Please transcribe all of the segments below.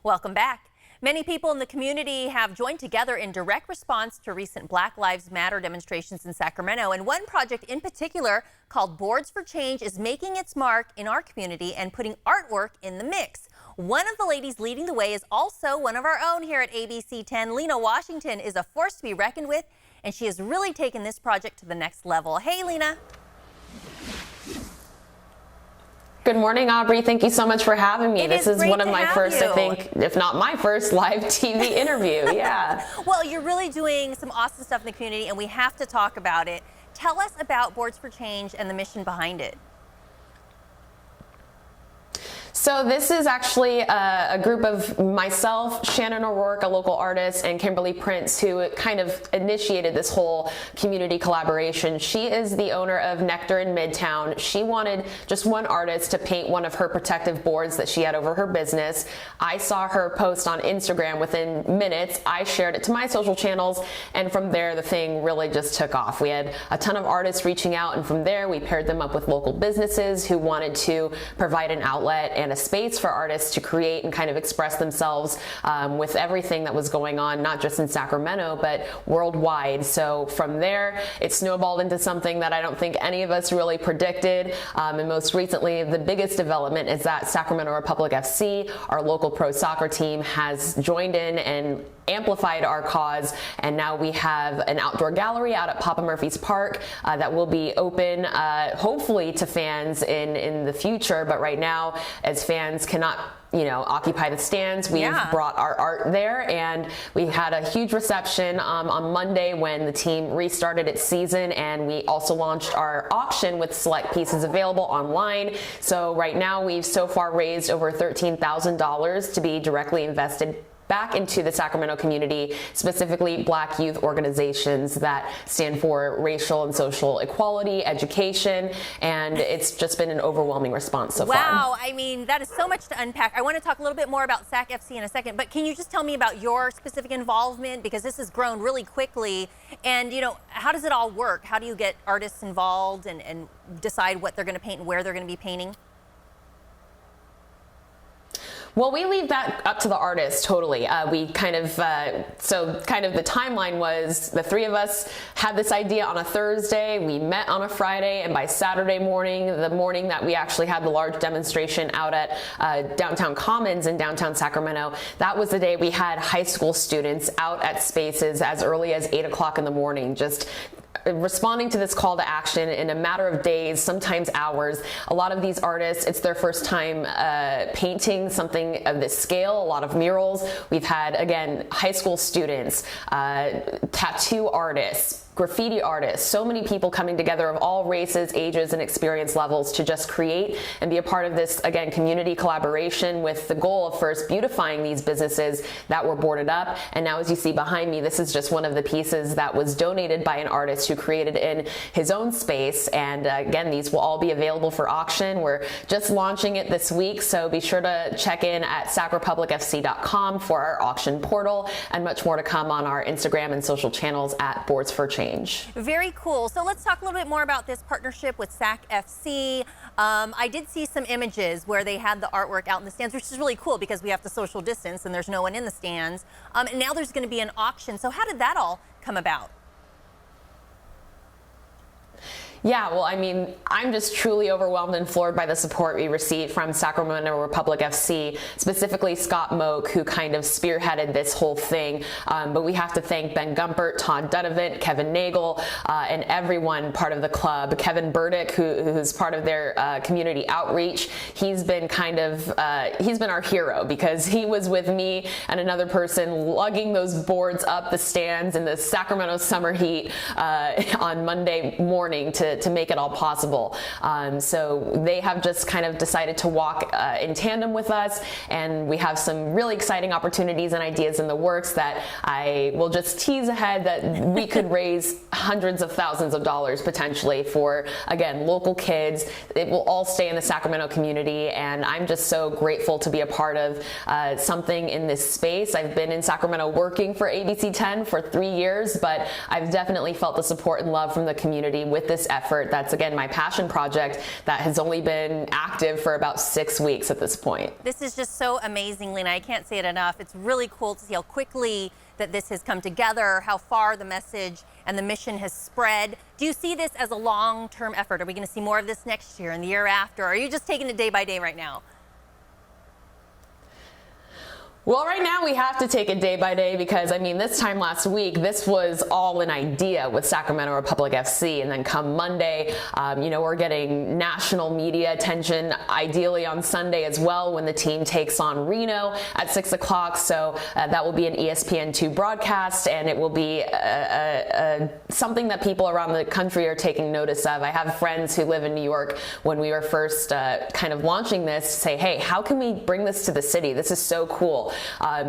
Welcome back. Many people in the community have joined together in direct response to recent Black Lives Matter demonstrations in Sacramento. And one project in particular, called Boards for Change, is making its mark in our community and putting artwork in the mix. One of the ladies leading the way is also one of our own here at ABC 10. Lina Washington is a force to be reckoned with, and she has really taken this project to the next level. Hey, Lina. Good morning, Aubrey. Thank you so much for having me. This is one of my first, you. I think, if not my first, live TV interview. Yeah. Well, you're really doing some awesome stuff in the community, and we have to talk about it. Tell us about Boards for Change and the mission behind it. So this is actually a group of myself, Shannon O'Rourke, a local artist, and Kimberly Prince, who kind of initiated this whole community collaboration. She is the owner of Nectar in Midtown. She wanted just one artist to paint one of her protective boards that she had over her business. I saw her post on Instagram within minutes. I shared it to my social channels, and from there the thing really just took off. We had a ton of artists reaching out, and from there we paired them up with local businesses who wanted to provide an outlet and a space for artists to create and kind of express themselves with everything that was going on, not just in Sacramento, but worldwide. So from there, it snowballed into something that I don't think any of us really predicted. And most recently, the biggest development is that Sacramento Republic FC, our local pro soccer team, has joined in and amplified our cause, and now we have an outdoor gallery out at Papa Murphy's Park that will be open hopefully to fans in the future. But right now, as fans cannot occupy the stands, we've brought our art there, and we had a huge reception on Monday when the team restarted its season, and we also launched our auction with select pieces available online. So right now we've so far raised over $13,000 to be directly invested back into the Sacramento community, specifically Black youth organizations that stand for racial and social equality, education, and it's just been an overwhelming response so far. Wow, I mean, that is so much to unpack. I want to talk a little bit more about SAC FC in a second, but can you just tell me about your specific involvement, because this has grown really quickly, and how does it all work? How do you get artists involved and decide what they're going to paint and where they're going to be painting? Well, we leave that up to the artist totally. We kind of the timeline was the three of us had this idea on a Thursday, we met on a Friday, and by Saturday morning, the morning that we actually had the large demonstration out at Downtown Commons in downtown Sacramento, that was the day we had high school students out at spaces as early as 8 o'clock in the morning, just responding to this call to action in a matter of days, sometimes hours. A lot of these artists, it's their first time painting something of this scale, a lot of murals. We've had, again, high school students, tattoo artists, graffiti artists, so many people coming together of all races, ages, and experience levels to just create and be a part of this, again, community collaboration with the goal of first beautifying these businesses that were boarded up. And now, as you see behind me, this is just one of the pieces that was donated by an artist who created in his own space. And again, these will all be available for auction. We're just launching it this week, so be sure to check in at sacrepublicfc.com for our auction portal, and much more to come on our Instagram and social channels at Boards for Change. Very cool. So let's talk a little bit more about this partnership with SAC FC. I did see some images where they had the artwork out in the stands, which is really cool because we have to social distance and there's no one in the stands. And now there's going to be an auction. So how did that all come about? Yeah, well, I mean, I'm just truly overwhelmed and floored by the support we received from Sacramento Republic FC, specifically Scott Moak, who kind of spearheaded this whole thing. But we have to thank Ben Gumpert, Todd Dunavant, Kevin Nagel, and everyone part of the club. Kevin Burdick, who's part of their community outreach, he's been he's been our hero, because he was with me and another person lugging those boards up the stands in the Sacramento summer heat on Monday morning to make it all possible. So they have just kind of decided to walk in tandem with us, and we have some really exciting opportunities and ideas in the works that I will just tease ahead, that we could raise hundreds of thousands of dollars potentially for, again, local kids. It will all stay in the Sacramento community, and I'm just so grateful to be a part of something in this space. I've been in Sacramento working for ABC 10 for 3 years, but I've definitely felt the support and love from the community with this effort. That's, again, my passion project that has only been active for about 6 weeks at this point. This is just so amazing, Lina. I can't say it enough. It's really cool to see how quickly that this has come together, how far the message and the mission has spread. Do you see this as a long-term effort? Are we going to see more of this next year and the year after? Or are you just taking it day by day right now? Well, right now we have to take it day by day because, I mean, this time last week, this was all an idea with Sacramento Republic FC. And then come Monday, we're getting national media attention, ideally on Sunday as well, when the team takes on Reno at 6 o'clock. So that will be an ESPN2 broadcast, and it will be something that people around the country are taking notice of. I have friends who live in New York. When we were first kind of launching this, say, hey, how can we bring this to the city? This is so cool.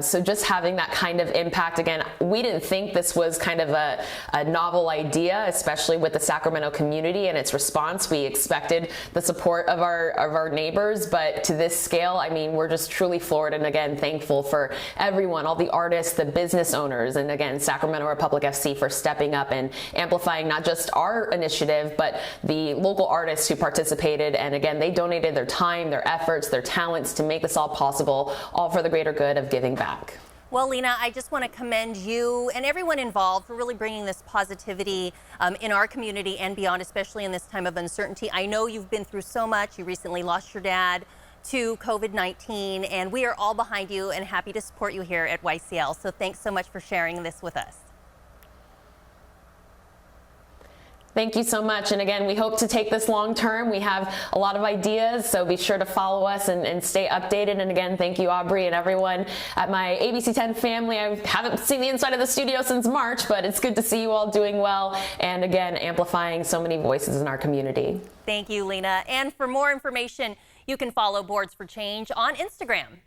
So just having that kind of impact, again, we didn't think this was kind of a novel idea, especially with the Sacramento community and its response. We expected the support of our neighbors, but to this scale, I mean, we're just truly floored and, again, thankful for everyone, all the artists, the business owners, and, again, Sacramento Republic FC for stepping up and amplifying not just our initiative, but the local artists who participated. And, again, they donated their time, their efforts, their talents to make this all possible, all for the greater good of giving back. Well, Lina, I just want to commend you and everyone involved for really bringing this positivity in our community and beyond, especially in this time of uncertainty. I know you've been through so much. You recently lost your dad to COVID-19, and we are all behind you and happy to support you here at YCL. So thanks so much for sharing this with us. Thank you so much. And again, we hope to take this long term. We have a lot of ideas, so be sure to follow us and stay updated. And again, thank you, Aubrey, and everyone at my ABC10 family. I haven't seen the inside of the studio since March, but it's good to see you all doing well. And again, amplifying so many voices in our community. Thank you, Lina. And for more information, you can follow Boards for Change on Instagram.